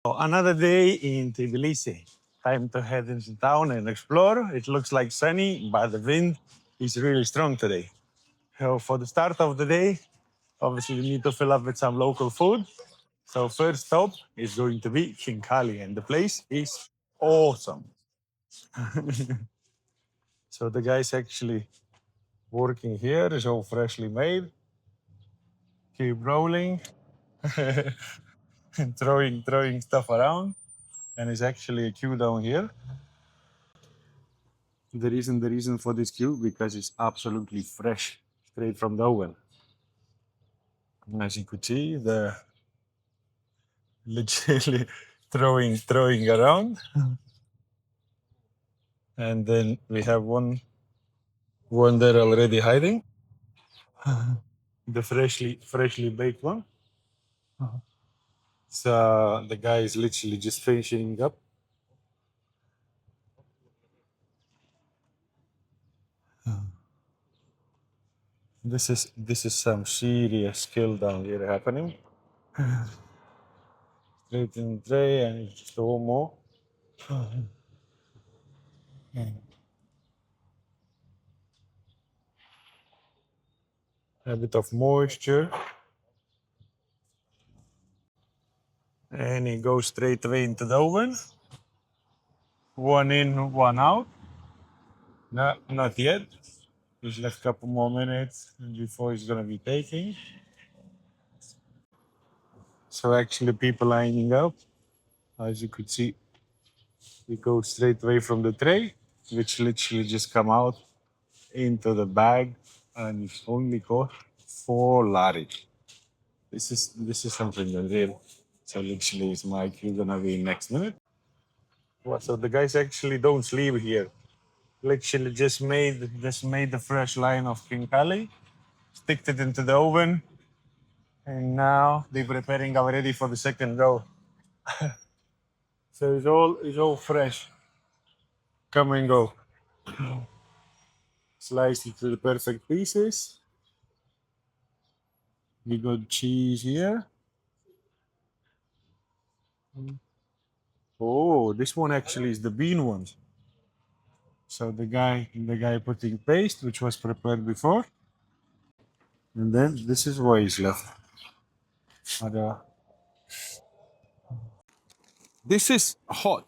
So another day in Tbilisi. Time to head into town and explore. It looks like sunny, but the wind is really strong today. So for the start of the day, obviously we need to fill up with some local food. So first stop is going to be Khinkali, and the place is awesome. So the guys actually working here is all freshly made. Keep rolling and throwing stuff around. And it's actually a queue down here. The reason for this queue because it's absolutely fresh, straight from the oven. And as you could see, the literally throwing around. And then we have one there already hiding. The freshly baked one. So the guy is literally just finishing up. This is some serious skill down here happening. Straight in the tray and just one more. A bit of moisture. And it goes straight away into the oven. One in, one out. No, not yet. Just left a couple more minutes before it's gonna be taking. So actually people lining up. As you could see, it goes straight away from the tray, which literally just come out into the bag and it only cost 4 lari. This is something unreal. So literally it's my queue gonna be next minute. Well, so the guys actually don't sleep here. Literally just made the fresh line of King Kali, sticked it into the oven, and now they're preparing already for the second row. So it's all fresh. Come and go. Slice it to the perfect pieces. We got cheese here. Oh, this one actually is the bean one. So the guy putting paste, which was prepared before, and then this is what is left. Other- This is hot.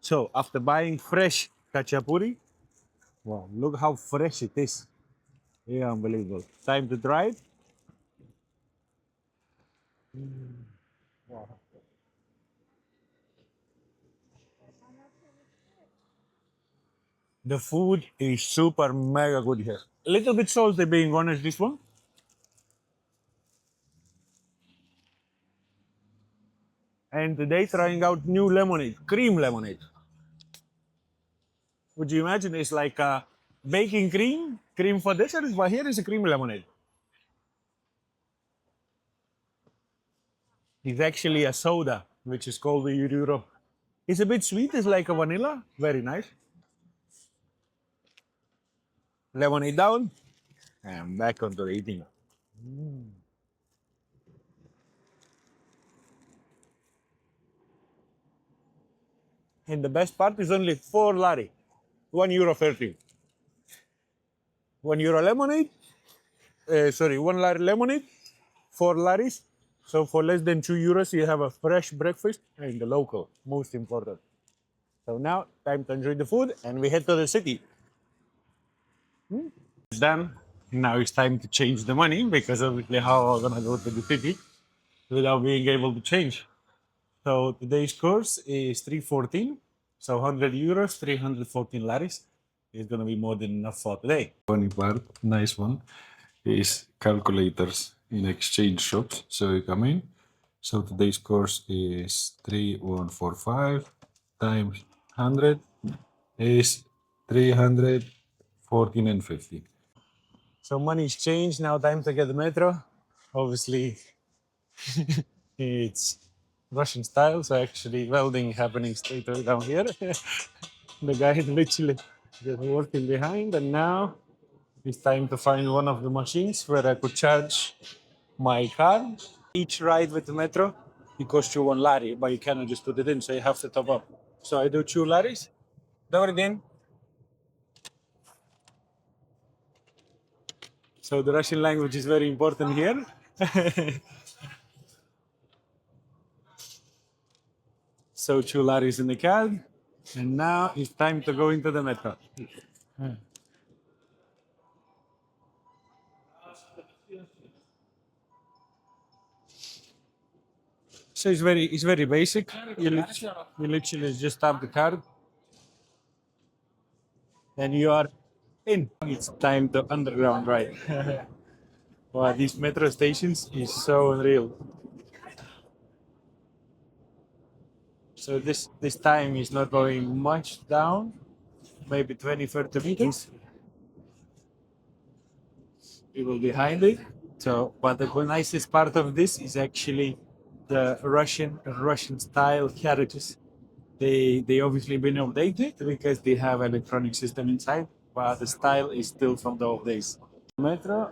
So after buying fresh khachapuri, wow, look how fresh it is. Yeah, unbelievable. Time to try it. The food is super mega good here. A little bit salty, being honest, this one. And today trying out new lemonade, cream lemonade. Would you imagine it's like baking cream for desserts, but here is a cream lemonade. It's actually a soda, which is called the Europe. It's a bit sweet, it's like a vanilla, very nice. Lemonade down, and back onto the eating. And the best part is only 4 lari, €1.30. €1 lemonade, sorry, 1 lari lemonade, 4 laris. So for less than €2, you have a fresh breakfast and the local, most important. So now, time to enjoy the food and we head to the city. It's done. Now it's time to change the money because obviously how am I gonna go to the city without being able to change? So today's course is 314. So €100, 314 laris is gonna be more than enough for today. Funny part, nice one, is calculators in exchange shops. So you come in. So today's course is 3145 times 100 is 314 and 50. So money's changed. Now time to get the metro. Obviously, it's Russian style, so actually welding happening straight away down here. The guy is literally just working behind, and now it's time to find one of the machines where I could charge my car. Each ride with the metro it costs you 1 lari, but you cannot just put it in, so you have to top up. So I do 2 laris. Добрый день. So the Russian language is very important here. So 2 laris in the card, and now it's time to go into the metro. So it's very basic. You literally just tap the card, and you are in. It's time to underground ride. Wow, these metro stations is so unreal. So this time is not going much down, maybe 20, 30 meters. People behind it. So, but the nicest part of this is actually the Russian style carriages. They obviously been updated because they have electronic system inside, but the style is still from the old days. Metro,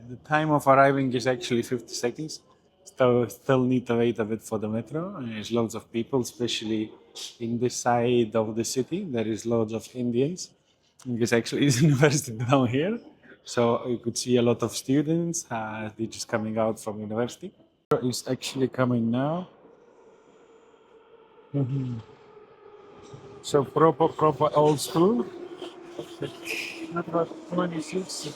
the time of arriving is actually 50 seconds. Still need to wait a bit for the metro. And there's lots of people, especially in this side of the city. There is lots of Indians. Because actually it's university down here. So you could see a lot of students. They're just coming out from university. It's actually coming now. So proper old school. Number 26.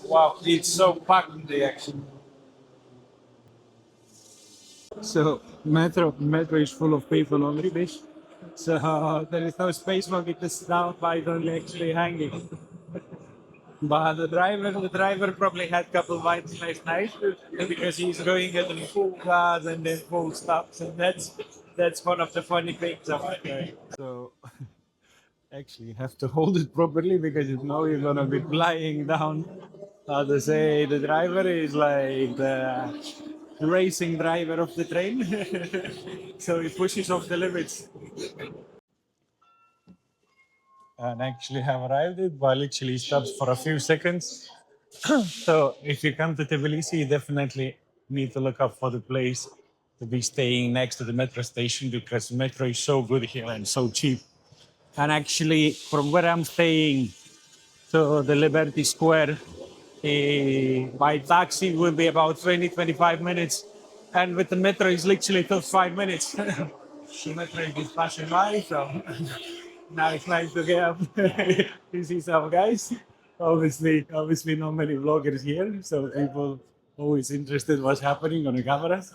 Wow, it's so packed the action. So metro is full of people already. So there is no space for me to sit down, but it's only actually hanging. But the driver probably had a couple bites last night because he's going at the full gas and then full stops, and that's one of the funny things about it. So actually, you have to hold it properly because if no, you're gonna be flying down. How to say the driver is like the racing driver of the train, so he pushes off the limits. And actually have arrived it, but literally stops for a few seconds. So if you come to Tbilisi, you definitely need to look up for the place to be staying next to the metro station because metro is so good here and so cheap. And actually, from where I'm staying to the Liberty Square, by taxi will be about 20, 25 minutes. And with the metro, it's literally just 5 minutes. The metro is just passing by, so now it's nice to get up. You see some guys. Obviously, not many vloggers here, so people always interested what's happening on the cameras.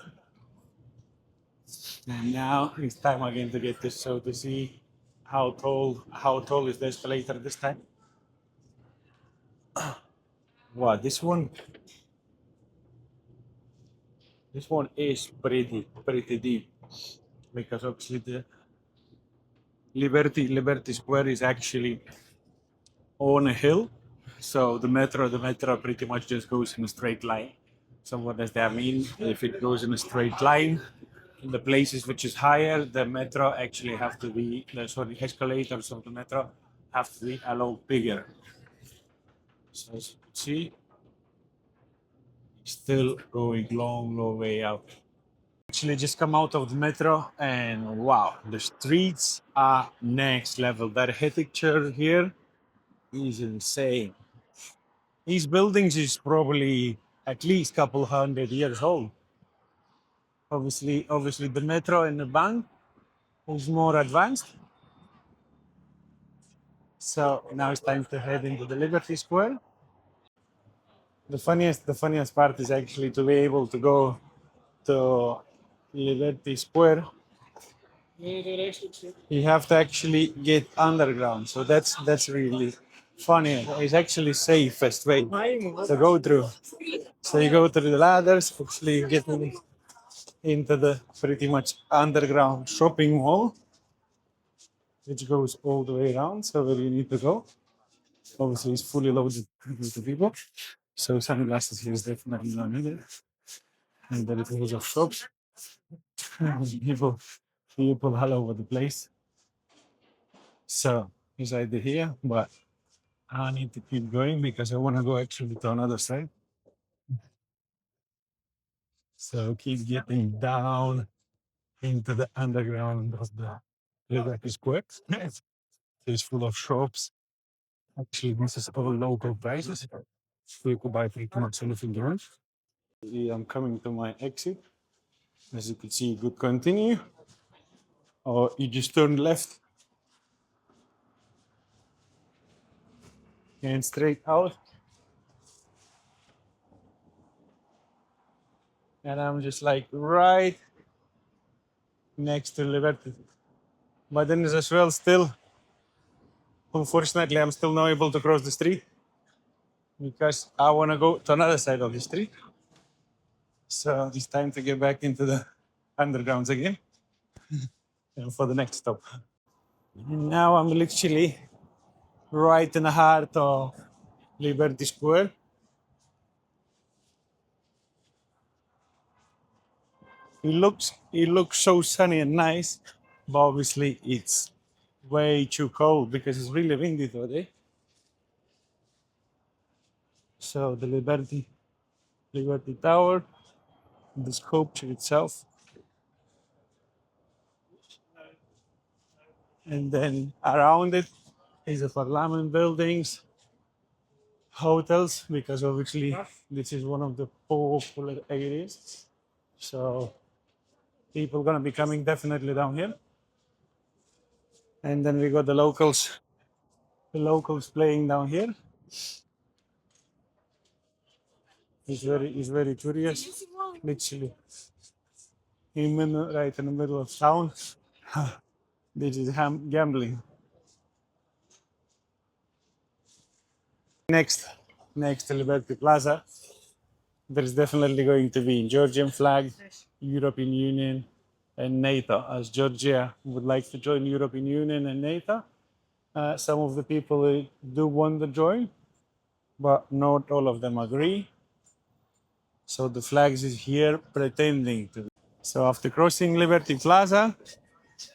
And now it's time again to get this show to see how tall is the escalator this time. Wow, this one is pretty deep because obviously the Liberty Square is actually on a hill. So the metro pretty much just goes in a straight line. So what does that mean? If it goes in a straight line, in the places which is higher, the metro actually have to be, sorry, escalators of the metro have to be a lot bigger. So as you can see, it's still going long way out. Actually just come out of the metro and wow, the streets are next level. The architecture here is insane. These buildings is probably at least couple 100 years old. Obviously, the metro and the bank is more advanced. So now it's time to head into the Liberty Square. The funniest part is actually to be able to go to Liberty Square. You have to actually get underground. So that's really funny. It's actually safest way to go through. So you go through the ladders, actually get into the pretty much underground shopping mall, which goes all the way around. So where you need to go. Obviously, it's fully loaded with people. So sunglasses here is definitely not needed. And there is loads of shops. people, people all over the place. So it's either here, but I need to keep going because I want to go actually to another side. So keep getting down into the underground of the Liberty Square. It's full of shops. Actually, this is all local prices. So you could buy pretty much anything you want. Yeah, I'm coming to my exit. As you can see, you could continue or you just turn left and straight out. And I'm just like right next to Liberty. But then there's as well still, unfortunately, I'm still not able to cross the street because I want to go to another side of the street. So it's time to get back into the undergrounds again and for the next stop. And now I'm literally right in the heart of Liberty Square. It looks so sunny and nice, but obviously it's way too cold because it's really windy today. So the Liberty Tower, the sculpture itself, and then around it is the parliament buildings, hotels, because obviously this is one of the popular areas. So people gonna be coming definitely down here. And then we got the locals playing down here. It's very curious. Literally, right in the middle of town. This is gambling. Next to Liberty Plaza, there's definitely going to be Georgian flag, European Union, and NATO. As Georgia would like to join European Union and NATO, some of the people do want to join, but not all of them agree. So the flags is here pretending to. So after crossing Liberty Plaza,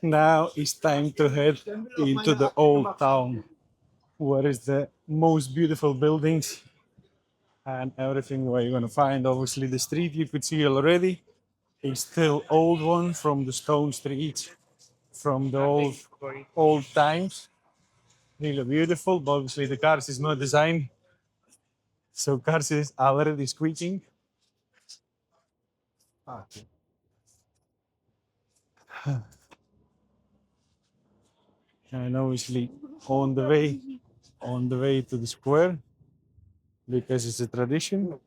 now it's time to head into the old town, where is the most beautiful buildings and everything where you're gonna find. Obviously, the street you could see already is still old one from the stone streets from the old times. Really beautiful, but obviously the cars is not designed, so cars is already squeaking. And obviously on the way to the square because it's a tradition.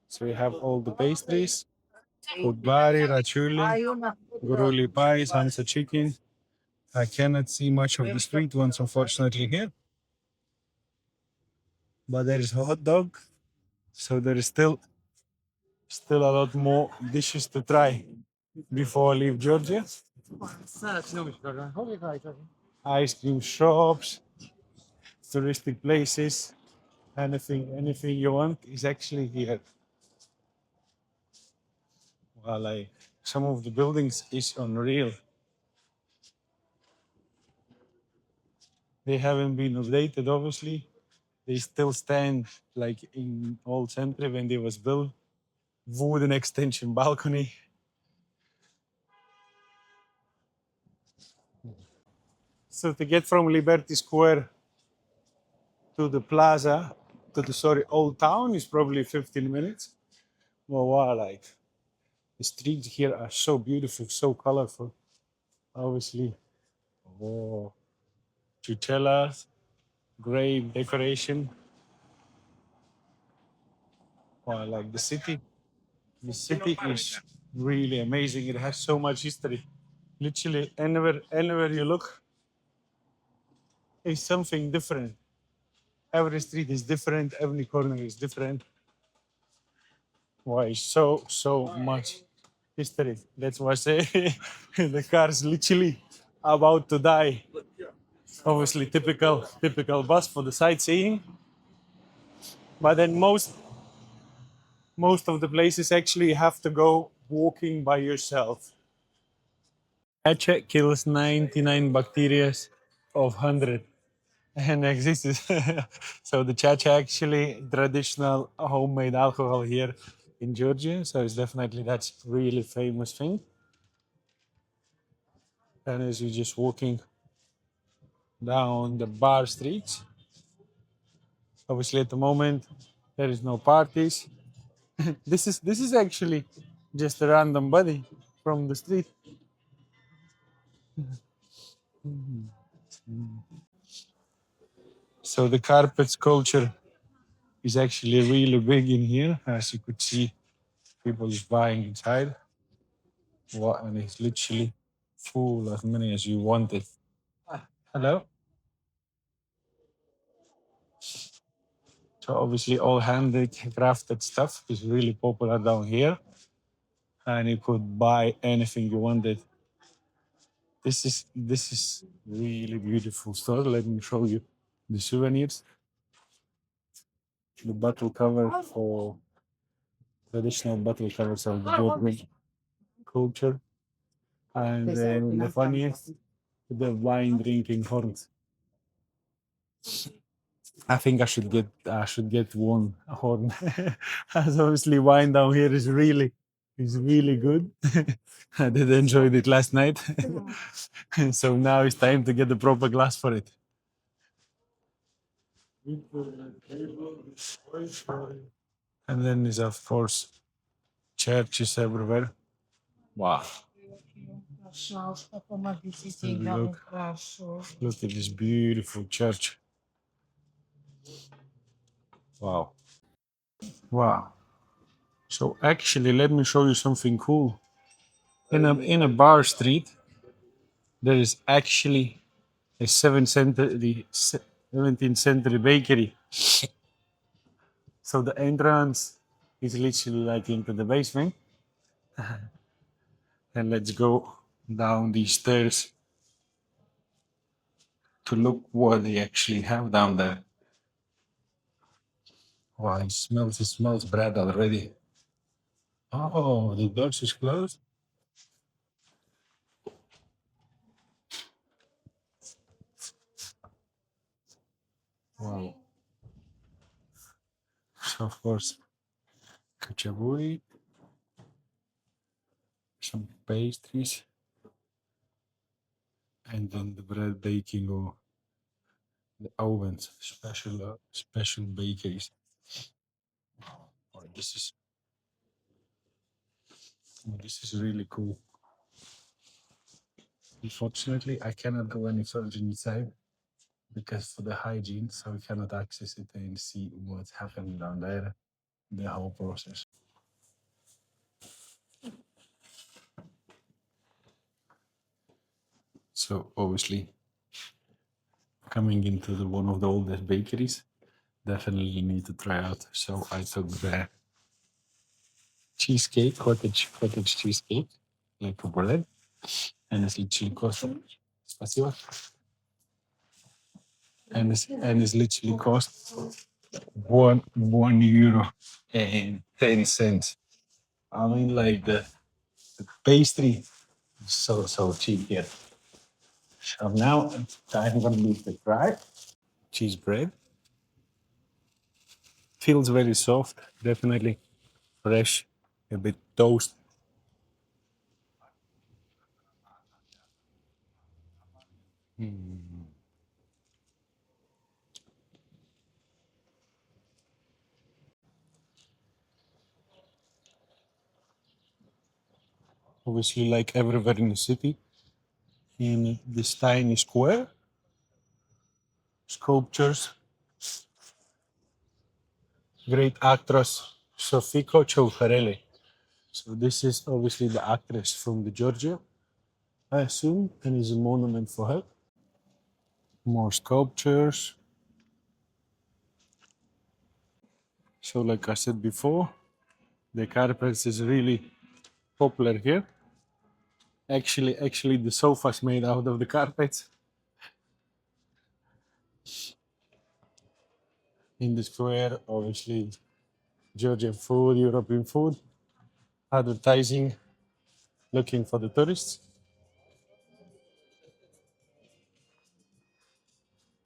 So we have all the pastries, Udbari, Rachuli, Guruli pies, Hansa chicken. I cannot see much of the street ones, unfortunately, here. But there is hot dog, so there is still a lot more dishes to try before I leave Georgia. Ice cream shops, touristic places, anything you want is actually here. Well, like some of the buildings is unreal. They haven't been updated, obviously. They still stand like in old century when they was built. Wooden extension balcony. So to get from Liberty Square to the plaza, old town is probably 15 minutes. Well, wow, like the streets here are so beautiful, so colorful. Obviously, oh, tutelas, great decoration. Wow, like the city. The city is really amazing. It has so much history. Literally, anywhere you look, is something different. Every street is different. Every corner is different. Why so much history? That's why I say the car is literally about to die. Obviously, typical bus for the sightseeing. But then most of the places actually you have to go walking by yourself. Hatchet kills 99 bacteria of 100. And exists. So the chacha actually traditional homemade alcohol here in Georgia. So it's definitely that's really famous thing. And as you're just walking down the bar streets, obviously at the moment there is no parties. This is actually just a random body from the street. So the carpets culture is actually really big in here, as you could see. People is buying inside. What and it's literally full as many as you wanted. Hello. So obviously all handed crafted stuff is really popular down here, and you could buy anything you wanted. This is really beautiful store. Let me show you the souvenirs. The bottle cover for traditional bottle covers of the Georgian culture, and then the funniest, the wine drinking horns. I think I should get one horn, as obviously wine down here is really good. I did enjoy it last night, so now it's time to get the proper glass for it. And then is of course churches everywhere. Wow! Look, look at this beautiful church. Wow! Wow! So actually, let me show you something cool. In a bar street, there is actually a 17th century bakery. So the entrance is literally like into the basement. And let's go down these stairs to look what they actually have down there. Wow, it smells bread already. Oh, the doors is closed. Wow. So of course, khachapuri, some pastries, and then the bread baking or the ovens, special bakeries. Oh, this is really cool. Unfortunately, I cannot go any further inside because for the hygiene, so we cannot access it and see what's happening down there, the whole process. So obviously, coming into one of the oldest bakeries, definitely need to try out. So I took the cheesecake, cottage cheesecake, like a bread, and it's literally cost. Спасибо. And it's literally cost one euro and 10 cents. I mean, like the pastry, so cheap here. So now I'm gonna leave the fry. Cheese bread feels very soft, definitely fresh, a bit toast. Obviously, like everywhere in the city, in this tiny square, sculptures, great actress Sofiko Ciaufarelli. So this is obviously the actress from the Georgia, I assume, and is a monument for her. More sculptures. So, like I said before, the carpets is really popular here. Actually, the sofas made out of the carpets in the square. Obviously, Georgian food, European food, advertising, looking for the tourists.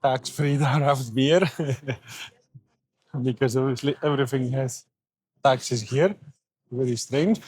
tax-free draft beer because obviously everything has taxes here. Very strange.